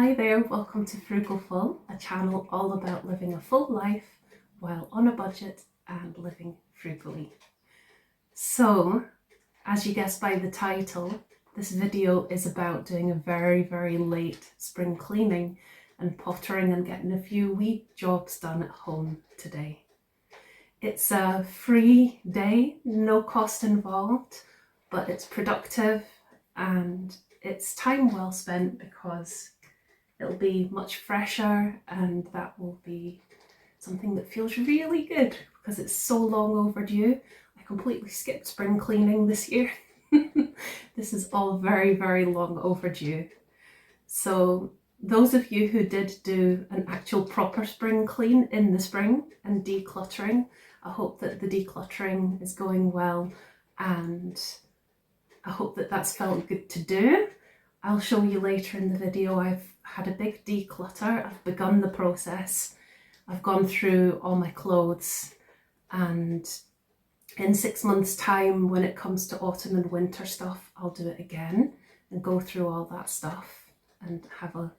Hi there, welcome to Frugal, a channel all about living a full life while on a budget and living frugally. So, as you guessed by the title, this video is about doing a very late spring cleaning and pottering and getting a few wee jobs done at home today. It's a free day, no cost involved, but it's productive and it's time well spent because it'll be much fresher and that will be something that feels really good because it's so long overdue. I completely skipped spring cleaning this year. This is all very long overdue. So those of you who did do an actual proper spring clean in the spring and decluttering, I hope that the decluttering is going well and I hope that that's felt good to do. I'll show you later in the video. I've had a big declutter. I've begun the process. I've gone through all my clothes, and in 6 months' time, when it comes to autumn and winter stuff, I'll do it again and go through all that stuff and have a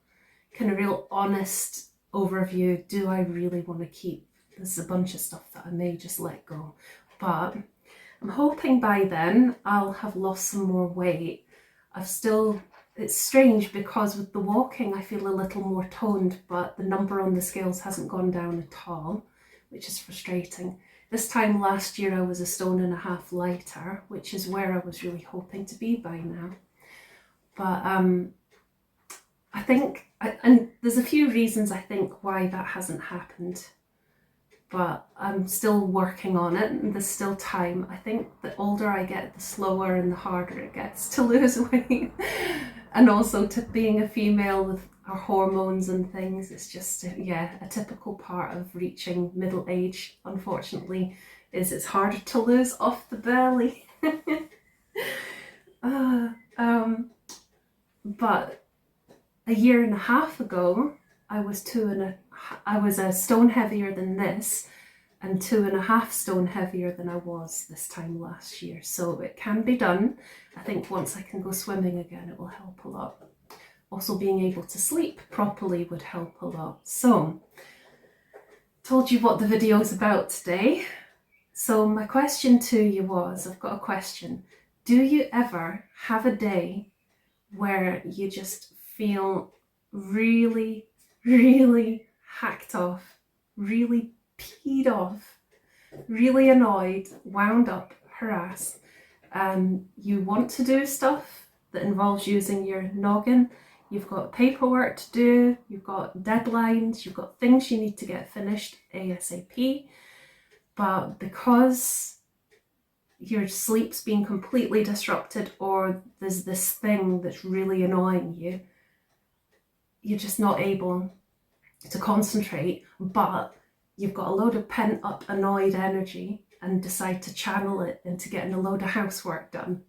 kind of real honest overview. Do I really want to keep? There's a bunch of stuff that I may just let go, but I'm hoping by then I'll have lost some more weight. It's strange because with the walking I feel a little more toned, but the number on the scales hasn't gone down at all, which is frustrating. This time last year I was 1.5 stone lighter, which is where I was really hoping to be by now. But I think, and there's a few reasons I think why that hasn't happened, but I'm still working on it and there's still time. I think the older I get, the slower and the harder it gets to lose weight. And also to being a female with our hormones and things, it's just, yeah, a typical part of reaching middle age, unfortunately, is it's harder to lose off the belly. But a year and a half ago, I was 1 stone heavier than this and 2.5 stone heavier than I was this time last year. So it can be done. I think once I can go swimming again, it will help a lot. Also being able to sleep properly would help a lot. So, told you what the video is about today. So my question to you was, I've got a question. Do you ever have a day where you just feel really hacked off, really peed off, really annoyed, wound up, harassed, and you want to do stuff that involves using your noggin? You've got paperwork to do, you've got deadlines, you've got things you need to get finished ASAP, but because your sleep's been completely disrupted or there's this thing that's really annoying you, you're just not able to concentrate, but you've got a load of pent up annoyed energy and decide to channel it into getting a load of housework done.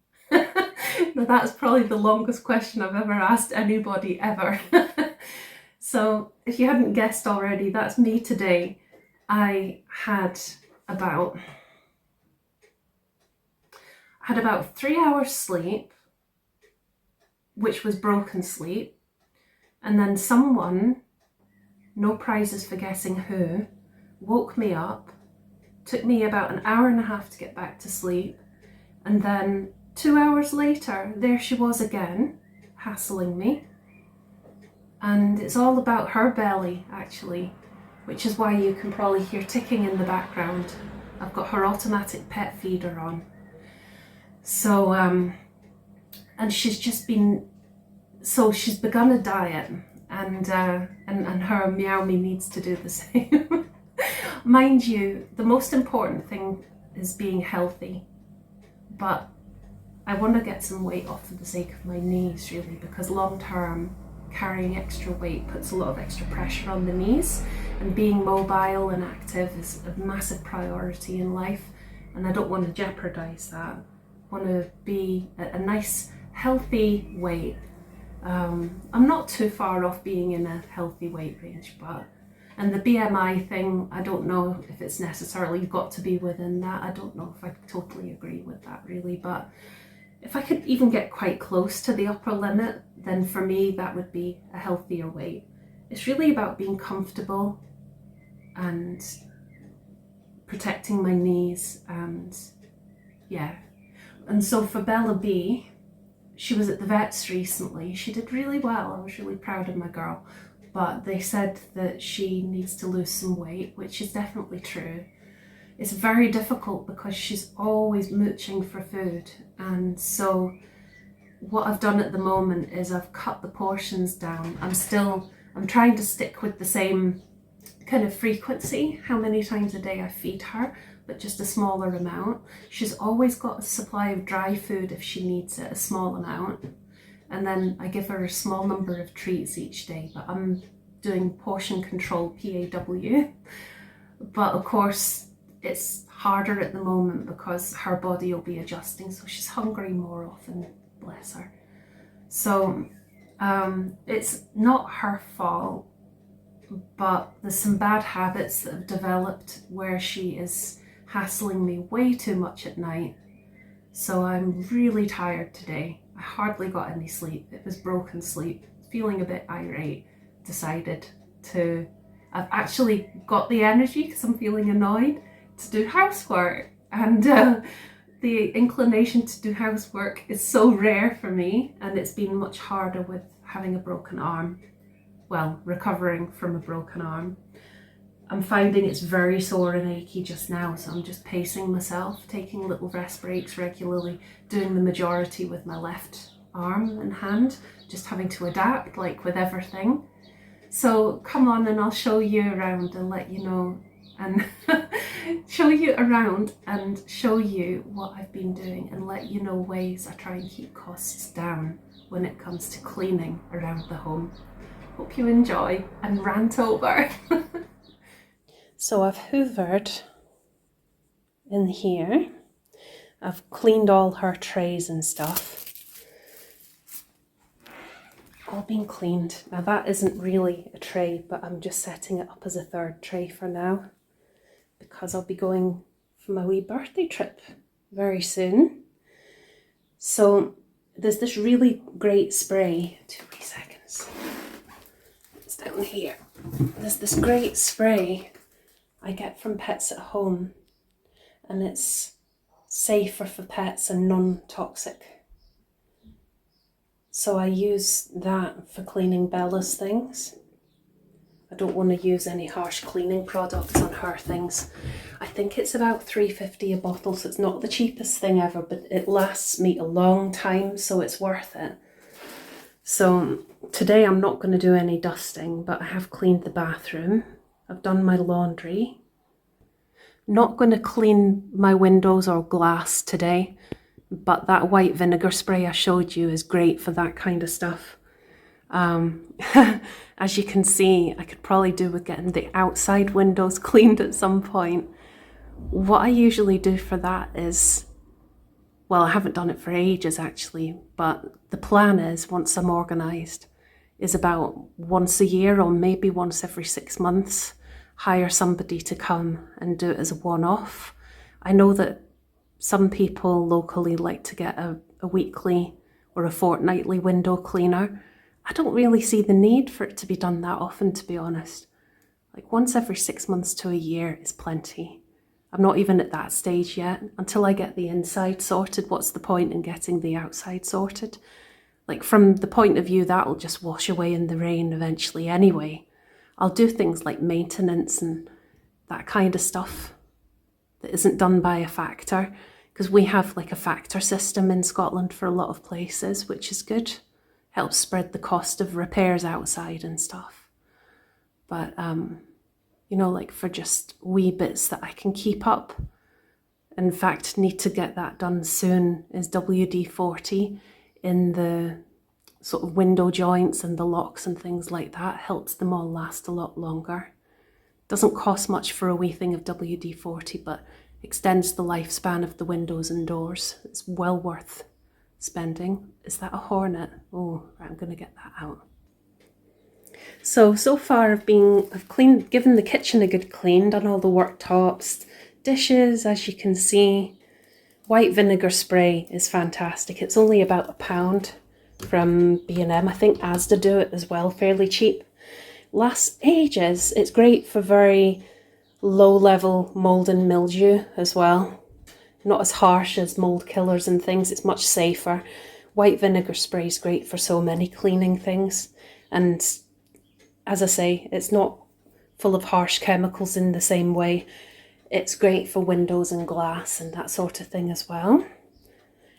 Now that's probably the longest question I've ever asked anybody ever. So if you hadn't guessed already, that's me today. I had about 3 hours sleep, which was broken sleep, and then someone, no prizes for guessing who, woke me up, took me about 1.5 hours to get back to sleep, and then 2 hours later, there she was again, hassling me. And it's all about her belly, actually, which is why you can probably hear ticking in the background. I've got her automatic pet feeder on. So, and she's begun a diet, and her Meow Me needs to do the same. Mind you, the most important thing is being healthy, but I want to get some weight off for the sake of my knees, really, because long term carrying extra weight puts a lot of extra pressure on the knees, and being mobile and active is a massive priority in life, and I don't want to jeopardize that. I want to be at a nice healthy weight. I'm not too far off being in a healthy weight range, and the BMI thing, I don't know if it's necessarily got to be within that. I don't know if I totally agree with that, really, but If I could even get quite close to the upper limit, then for me that would be a healthier weight. It's really about being comfortable and protecting my knees, and yeah. And so for Bella B, she was at the vets recently. She did really well. I was really proud of my girl. But they said that she needs to lose some weight, which is definitely true. It's very difficult because she's always mooching for food. And so what I've done at the moment is I've cut the portions down. I'm trying to stick with the same kind of frequency, how many times a day I feed her, but just a smaller amount. She's always got a supply of dry food if she needs it, a small amount. And then I give her a small number of treats each day, but I'm doing portion control, PAW. But of course, it's harder at the moment because her body will be adjusting, so she's hungry more often, bless her. So it's not her fault, but there's some bad habits that have developed where she is hassling me way too much at night. So I'm really tired today. I hardly got any sleep. It was broken sleep. Feeling a bit irate, I've actually got the energy because I'm feeling annoyed to do housework, and the inclination to do housework is so rare for me, and it's been much harder with having a broken arm. Well, recovering from a broken arm. I'm finding it's very sore and achy just now, so I'm just pacing myself, taking little rest breaks regularly, doing the majority with my left arm and hand, just having to adapt like with everything. So come on and I'll show you around and let you know, and show you around and show you what I've been doing and let you know ways I try and keep costs down when it comes to cleaning around the home. Hope you enjoy and rant over. So I've hoovered in here. I've cleaned all her trays and stuff. All been cleaned. Now that isn't really a tray, but I'm just setting it up as a third tray for now because I'll be going for my wee birthday trip very soon. So there's this really great spray. 2 wee seconds. It's down here. There's this great spray I get from Pets at Home, and it's safer for pets and non-toxic. So I use that for cleaning Bella's things. I don't want to use any harsh cleaning products on her things. I think it's about $3.50 a bottle, so it's not the cheapest thing ever, but it lasts me a long time, so it's worth it. So today I'm not going to do any dusting, but I have cleaned the bathroom. I've done my laundry. Not going to clean my windows or glass today, but that white vinegar spray I showed you is great for that kind of stuff. As you can see, I could probably do with getting the outside windows cleaned at some point. What I usually do for that is, well, I haven't done it for ages actually, but the plan is, once I'm organised, is about once a year or maybe once every 6 months, hire somebody to come and do it as a one-off. I know that some people locally like to get a weekly or a fortnightly window cleaner. I don't really see the need for it to be done that often, to be honest. Like once every 6 months to a year is plenty. I'm not even at that stage yet. Until I get the inside sorted, what's the point in getting the outside sorted? Like from the point of view, that'll just wash away in the rain eventually anyway. I'll do things like maintenance and that kind of stuff that isn't done by a factor, because we have like a factor system in Scotland for a lot of places, which is good. Helps spread the cost of repairs outside and stuff. But, you know, like for just wee bits that I can keep up, in fact, need to get that done soon, is WD-40 in the sort of window joints and the locks and things like that. Helps them all last a lot longer. Doesn't cost much for a wee thing of WD-40, but extends the lifespan of the windows and doors. It's well worth spending. Is that a hornet? Oh, right, I'm going to get that out. So far I've given the kitchen a good clean, done all the worktops, dishes, as you can see, white vinegar spray is fantastic. It's only about £1 from B&M. I think Asda do it as well, fairly cheap. Lasts ages. It's great for very low level mold and mildew as well. Not as harsh as mold killers and things. It's much safer. White vinegar spray is great for so many cleaning things. And as I say, it's not full of harsh chemicals in the same way. It's great for windows and glass and that sort of thing as well.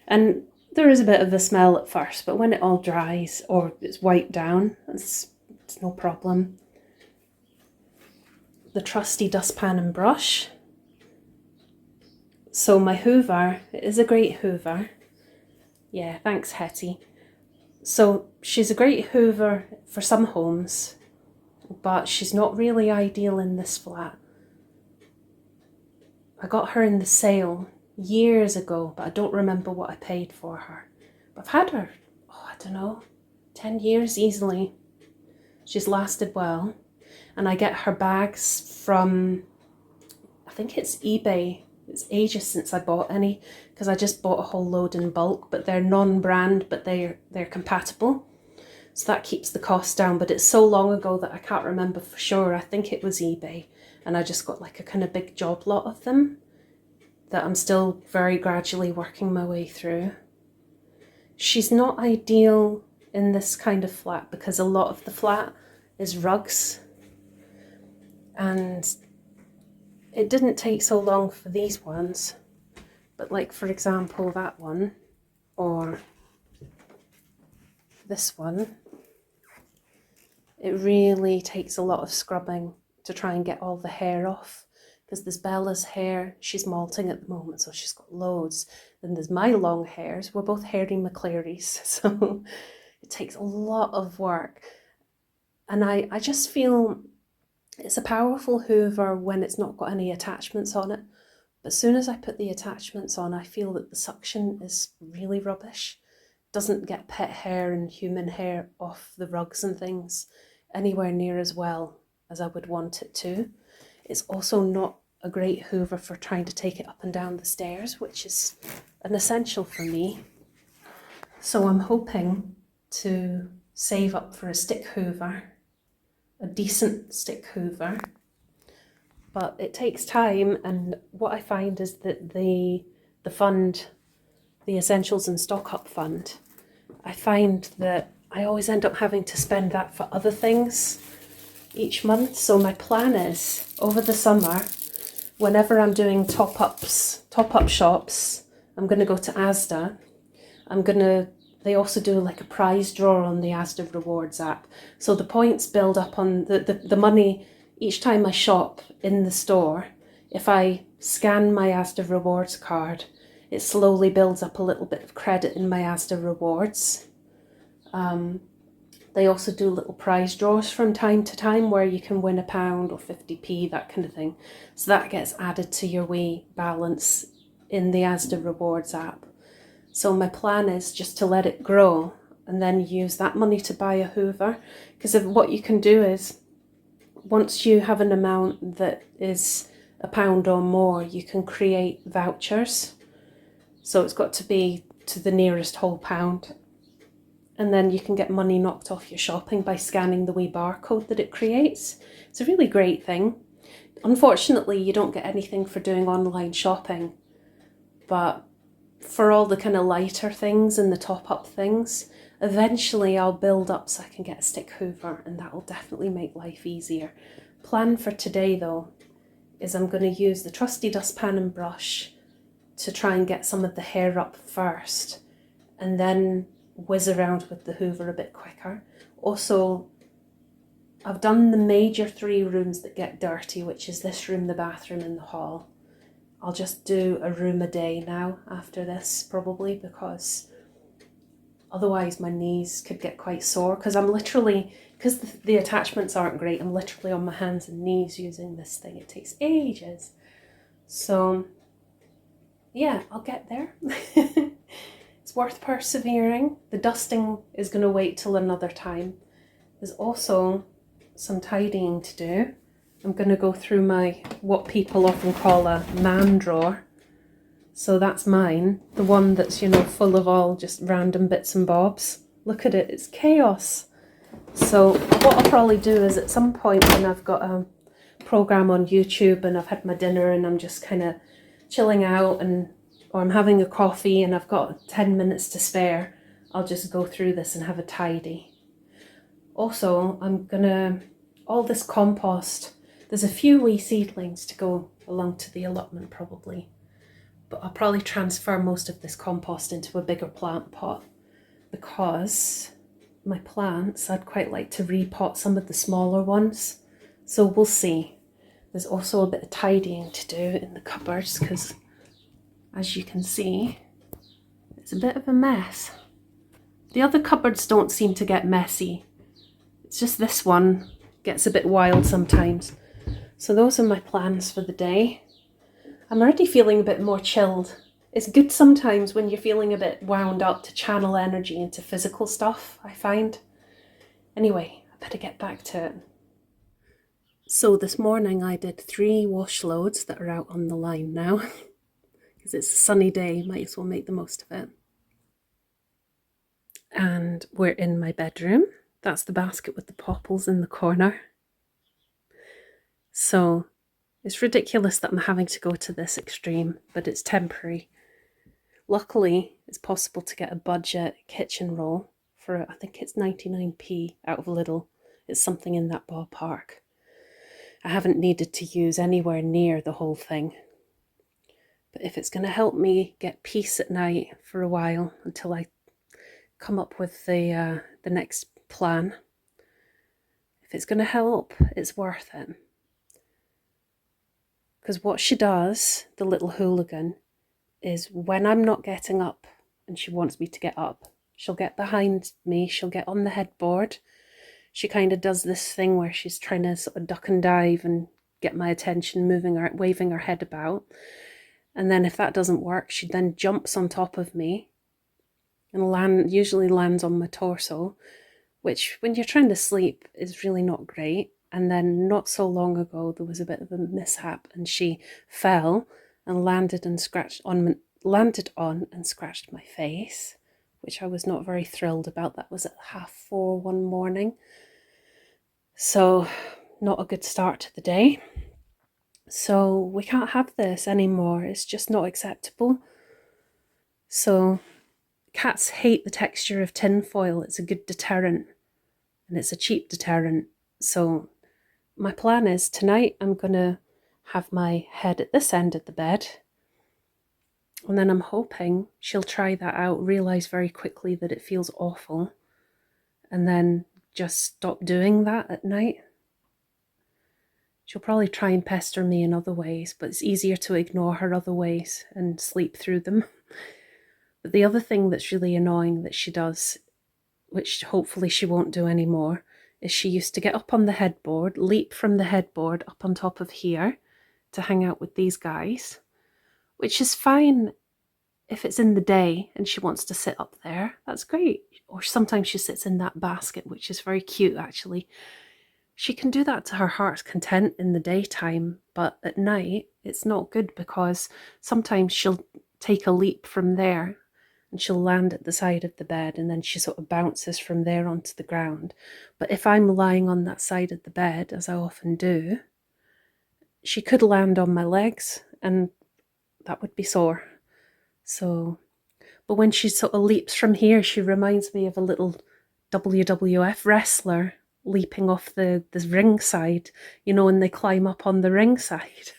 And there is a bit of a smell at first, but when it all dries or it's wiped down, it's no problem. The trusty dustpan and brush. So my Hoover, it is a great Hoover. Yeah, thanks Hetty. So she's a great Hoover for some homes, but she's not really ideal in this flat. I got her in the sale years ago, but I don't remember what I paid for her. But I've had her, I don't know, 10 years easily. She's lasted well. And I get her bags from, I think it's eBay. It's ages since I bought any, because I just bought a whole load in bulk, but they're non-brand, but they're compatible. So that keeps the cost down, but it's so long ago that I can't remember for sure. I think it was eBay, and I just got like a kind of big job lot of them that I'm still very gradually working my way through. She's not ideal in this kind of flat because a lot of the flat is rugs, and it didn't take so long for these ones, but like for example that one or this one, it really takes a lot of scrubbing to try and get all the hair off, because there's Bella's hair, she's molting at the moment, so she's got loads. Then there's my long hairs, we're both hairy McClarys, so it takes a lot of work. And I just feel it's a powerful Hoover when it's not got any attachments on it. But as soon as I put the attachments on, I feel that the suction is really rubbish. Doesn't get pet hair and human hair off the rugs and things anywhere near as well as I would want it to. It's also not a great Hoover for trying to take it up and down the stairs, which is an essential for me. So I'm hoping to save up for a stick Hoover, a decent stick Hoover, but it takes time. And what I find is that the fund, the Essentials and Stock Up Fund, I find that I always end up having to spend that for other things each month. So my plan is over the summer, whenever I'm doing top-up shops, I'm going to go to Asda. They also do like a prize draw on the Asda Rewards app. So the points build up on the money each time I shop in the store. If I scan my Asda Rewards card, it slowly builds up a little bit of credit in my Asda Rewards. They also do little prize draws from time to time where you can win £1 or 50p, that kind of thing. So that gets added to your wee balance in the Asda Rewards app. So my plan is just to let it grow and then use that money to buy a Hoover. Because what you can do is, once you have an amount that is £1 or more, you can create vouchers. So it's got to be to the nearest whole pound. And then you can get money knocked off your shopping by scanning the wee barcode that it creates. It's a really great thing. Unfortunately, you don't get anything for doing online shopping, but for all the kind of lighter things and the top-up things, eventually I'll build up so I can get a stick Hoover, and that will definitely make life easier. Plan for today though is I'm going to use the trusty dustpan and brush to try and get some of the hair up first, and then whiz around with the Hoover a bit quicker. Also, I've done the major 3 rooms that get dirty, which is this room, the bathroom and the hall. I'll just do a room a day now after this, probably, because otherwise my knees could get quite sore, because the attachments aren't great, I'm literally on my hands and knees using this thing. It takes ages. So yeah, I'll get there. It's worth persevering. The dusting is going to wait till another time. There's also some tidying to do. I'm going to go through my, what people often call a man drawer, So that's mine, the one that's, you know, full of all just random bits and bobs. Look at it, it's chaos. So what I'll probably do is at some point when I've got a program on YouTube and I've had my dinner and I'm just kind of chilling out, or I'm having a coffee and I've got 10 minutes to spare, I'll just go through this and have a tidy. Also, all this compost, there's a few wee seedlings to go along to the allotment probably, but I'll probably transfer most of this compost into a bigger plant pot, because my plants, I'd quite like to repot some of the smaller ones. So we'll see. There's also a bit of tidying to do in the cupboards because, as you can see, it's a bit of a mess. The other cupboards don't seem to get messy. It's just this one gets a bit wild sometimes. So those are my plans for the day. I'm already feeling a bit more chilled. It's good sometimes when you're feeling a bit wound up to channel energy into physical stuff, I find. Anyway, I better get back to it. So this morning I did 3 wash loads that are out on the line now. Because it's a sunny day, might as well make the most of it. And we're in my bedroom. That's the basket with the popples in the corner. So it's ridiculous that I'm having to go to this extreme, but it's temporary. Luckily, it's possible to get a budget kitchen roll for, I think it's 99p out of Lidl. It's something in that ballpark. I haven't needed to use anywhere near the whole thing. But if it's going to help me get peace at night for a while until I come up with the next plan, if it's going to help, it's worth it. Because what she does, the little hooligan, is when I'm not getting up and she wants me to get up, she'll get behind me, she'll get on the headboard. She kind of does this thing where she's trying to sort of duck and dive and get my attention, waving her head about. And then if that doesn't work, she then jumps on top of me and usually lands on my torso, which when you're trying to sleep is really not great. And then not so long ago, there was a bit of a mishap and she fell and landed on and scratched my face, which I was not very thrilled about. That was at 4:30 one morning. So not a good start to the day. So we can't have this anymore. It's just not acceptable. So cats hate the texture of tin foil. It's a good deterrent and it's a cheap deterrent. So my plan is tonight I'm going to have my head at this end of the bed. And then I'm hoping she'll try that out, realise very quickly that it feels awful, and then just stop doing that at night. She'll probably try and pester me in other ways, but it's easier to ignore her other ways and sleep through them. But the other thing that's really annoying that she does, which hopefully she won't do anymore, is she used to get up on the headboard, leap from the headboard up on top of here to hang out with these guys, which is fine if it's in the day and she wants to sit up there. That's great. Or sometimes she sits in that basket, which is very cute actually. She can do that to her heart's content in the daytime, but at night it's not good because sometimes she'll take a leap from there and she'll land at the side of the bed and then she sort of bounces from there onto the ground. But if I'm lying on that side of the bed, as I often do, she could land on my legs and that would be sore. So, but when she sort of leaps from here, she reminds me of a little WWF wrestler leaping off the ring side, you know, when they climb up on the ring side.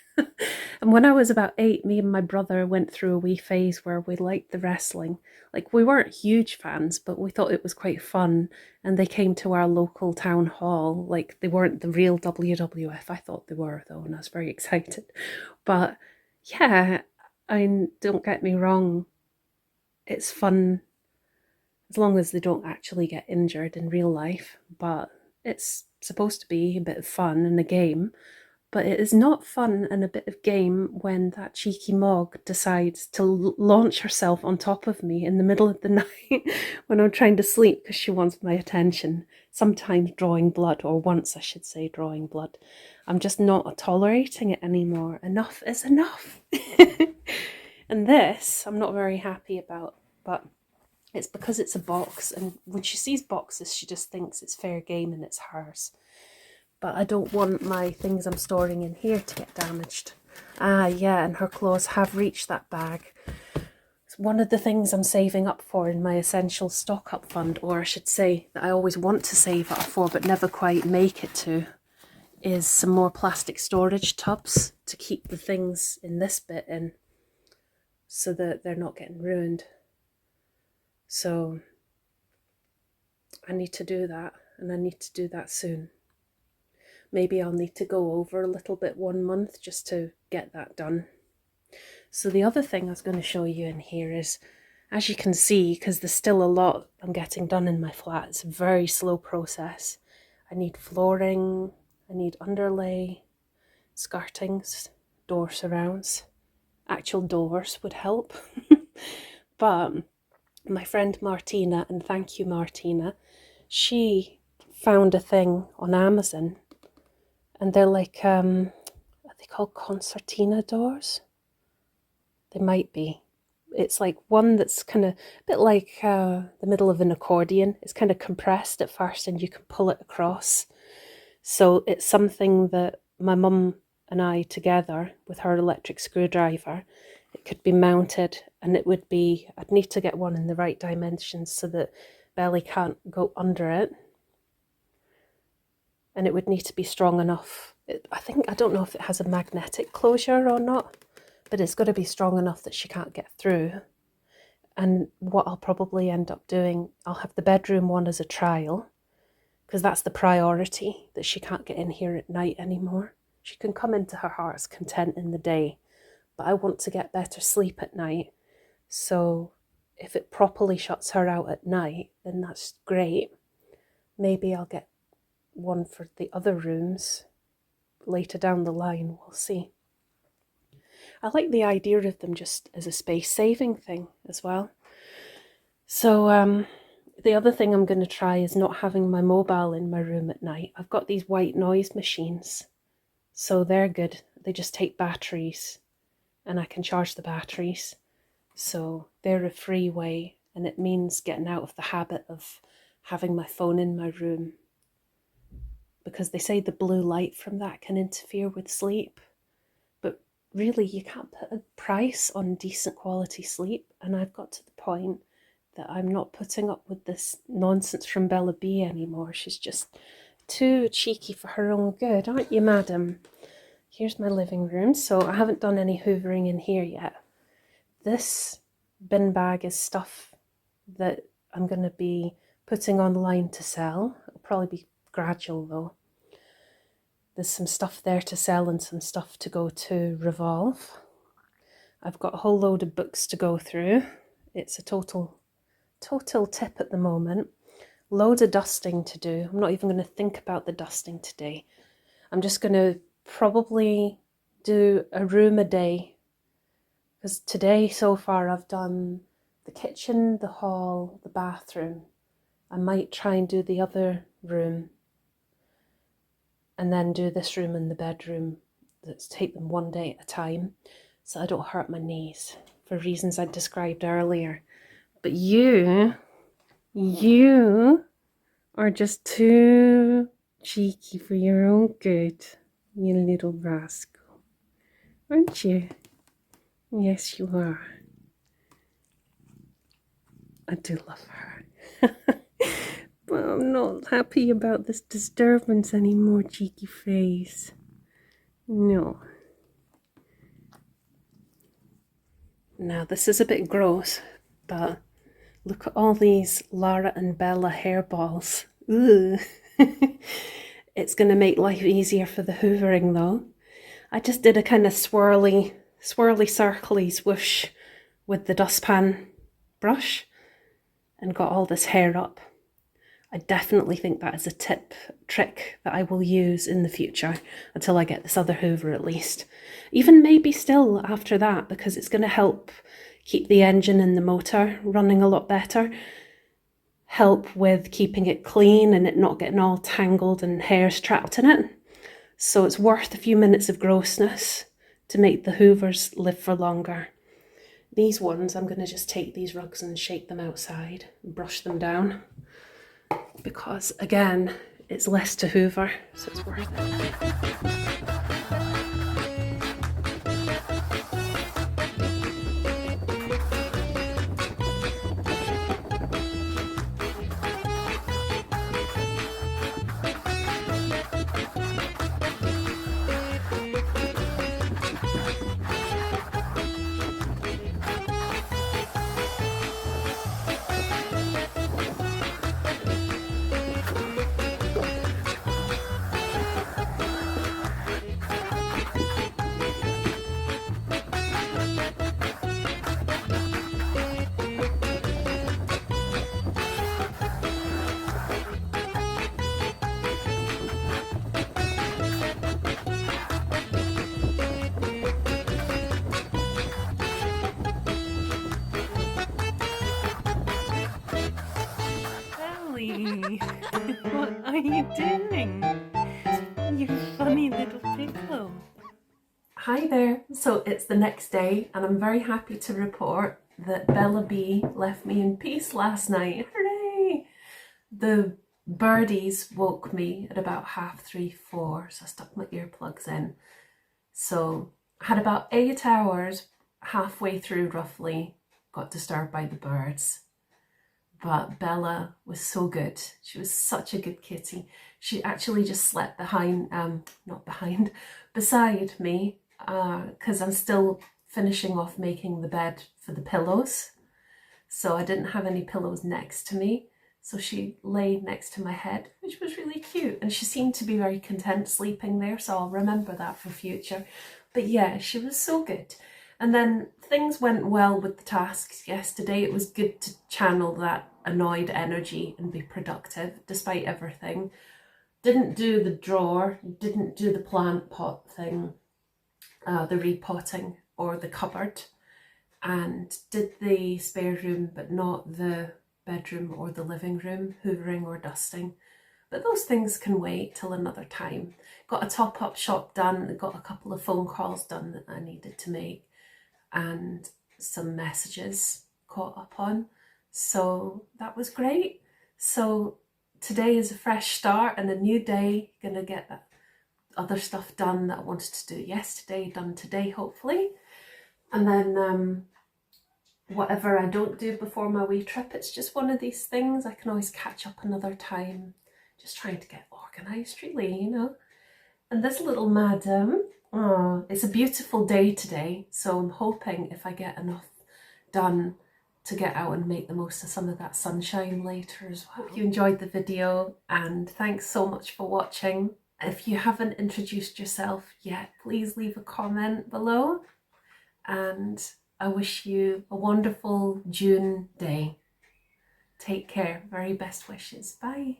And when I was about 8, me and my brother went through a wee phase where we liked the wrestling. Like, we weren't huge fans, but we thought it was quite fun. And they came to our local town hall. Like, they weren't the real WWF. I thought they were, though, and I was very excited. But yeah, I mean, don't get me wrong. It's fun as long as they don't actually get injured in real life. But it's supposed to be a bit of fun and a game. But it is not fun and a bit of game when that cheeky Mog decides to launch herself on top of me in the middle of the night when I'm trying to sleep because she wants my attention. Sometimes drawing blood, or once I should say drawing blood. I'm just not tolerating it anymore. Enough is enough. And this I'm not very happy about, but it's because it's a box, and when she sees boxes she just thinks it's fair game and it's hers. But I don't want my things I'm storing in here to get damaged. Ah, yeah, and her clothes have reached that bag. It's one of the things I'm saving up for in my essential stock up fund, or I should say that I always want to save up for but never quite make it to, is some more plastic storage tubs to keep the things in this bit in so that they're not getting ruined. So I need to do that, and I need to do that soon. Maybe I'll need to go over a little bit 1 month just to get that done. So the other thing I was going to show you in here is, as you can see, because there's still a lot I'm getting done in my flat, it's a very slow process. I need flooring, I need underlay, skirtings, door surrounds. Actual doors would help. But my friend Martina, and thank you Martina, she found a thing on Amazon, and they're like, are they called concertina doors? They might be. It's like one that's kind of a bit like the middle of an accordion. It's kind of compressed at first and you can pull it across. So it's something that my mum and I together with her electric screwdriver, it could be mounted, and it would be, I'd need to get one in the right dimensions so that Belly can't go under it. And it would need to be strong enough. I don't know if it has a magnetic closure or not, but it's got to be strong enough that she can't get through. And what I'll probably end up doing, I'll have the bedroom one as a trial, because that's the priority, that she can't get in here at night anymore. She can come into her heart's content in the day, but I want to get better sleep at night. So if it properly shuts her out at night, then that's great. Maybe I'll get one for the other rooms later down the line, we'll see. I like the idea of them just as a space saving thing as well. So the other thing I'm going to try is not having my mobile in my room at night. I've got these white noise machines, so they're good. They just take batteries and I can charge the batteries. So they're a free way, and it means getting out of the habit of having my phone in my room, because they say the blue light from that can interfere with sleep. But really, you can't put a price on decent quality sleep, and I've got to the point that I'm not putting up with this nonsense from Bella B anymore. She's just too cheeky for her own good, aren't you, madam? Here's my living room. So I haven't done any hoovering in here yet. This bin bag is stuff that I'm going to be putting online to sell. It'll probably be gradual though. There's some stuff there to sell and some stuff to go to Revolve. I've got a whole load of books to go through. It's a total tip at the moment. Loads of dusting to do. I'm not even going to think about the dusting today. I'm just going to probably do a room a day, because today so far I've done the kitchen, the hall, the bathroom. I might try and do the other room and then do this room and the bedroom. Let's take them one day at a time so I don't hurt my knees for reasons I described earlier. But you are just too cheeky for your own good, you little rascal. Aren't you? Yes, you are. I do love her. But I'm not happy about this disturbance anymore, cheeky face. No. Now, this is a bit gross, but look at all these Lara and Bella hairballs. Ooh. It's going to make life easier for the hoovering though. I just did a kind of swirly circly swoosh with the dustpan brush and got all this hair up. I definitely think that is a trick that I will use in the future until I get this other hoover at least. Even maybe still after that, because it's going to help keep the engine and the motor running a lot better. Help with keeping it clean and it not getting all tangled and hairs trapped in it. So it's worth a few minutes of grossness to make the hoovers live for longer. These ones, I'm going to just take these rugs and shake them outside and brush them down, because again, it's less to hoover, so it's worth it. What are you doing? You funny little pickle. Hi there. So it's the next day and I'm very happy to report that Bella B left me in peace last night. Hooray! The birdies woke me at about 3:30, 4, so I stuck my earplugs in. So I had about 8 hours, halfway through roughly, got disturbed by the birds. But Bella was so good. She was such a good kitty. She actually just slept beside me, because I'm still finishing off making the bed for the pillows. So I didn't have any pillows next to me. So she lay next to my head, which was really cute. And she seemed to be very content sleeping there, so I'll remember that for future. But yeah, she was so good. And then things went well with the tasks yesterday. It was good to channel that annoyed energy and be productive despite everything. Didn't do the drawer, didn't do the plant pot thing, the repotting or the cupboard, and did the spare room but not the bedroom or the living room, hoovering or dusting. But those things can wait till another time. Got a top-up shop done, got a couple of phone calls done that I needed to make, and some messages caught up on. So that was great. So today is a fresh start and a new day. Gonna get that other stuff done that I wanted to do yesterday, done today hopefully. And then whatever I don't do before my wee trip, it's just one of these things. I can always catch up another time. Just trying to get organised really, you know. And this little madam, oh, it's a beautiful day today, so I'm hoping if I get enough done to get out and make the most of some of that sunshine later as well. Hope you enjoyed the video and thanks so much for watching. If you haven't introduced yourself yet, please leave a comment below, and I wish you a wonderful June day. Take care. Very best wishes. Bye.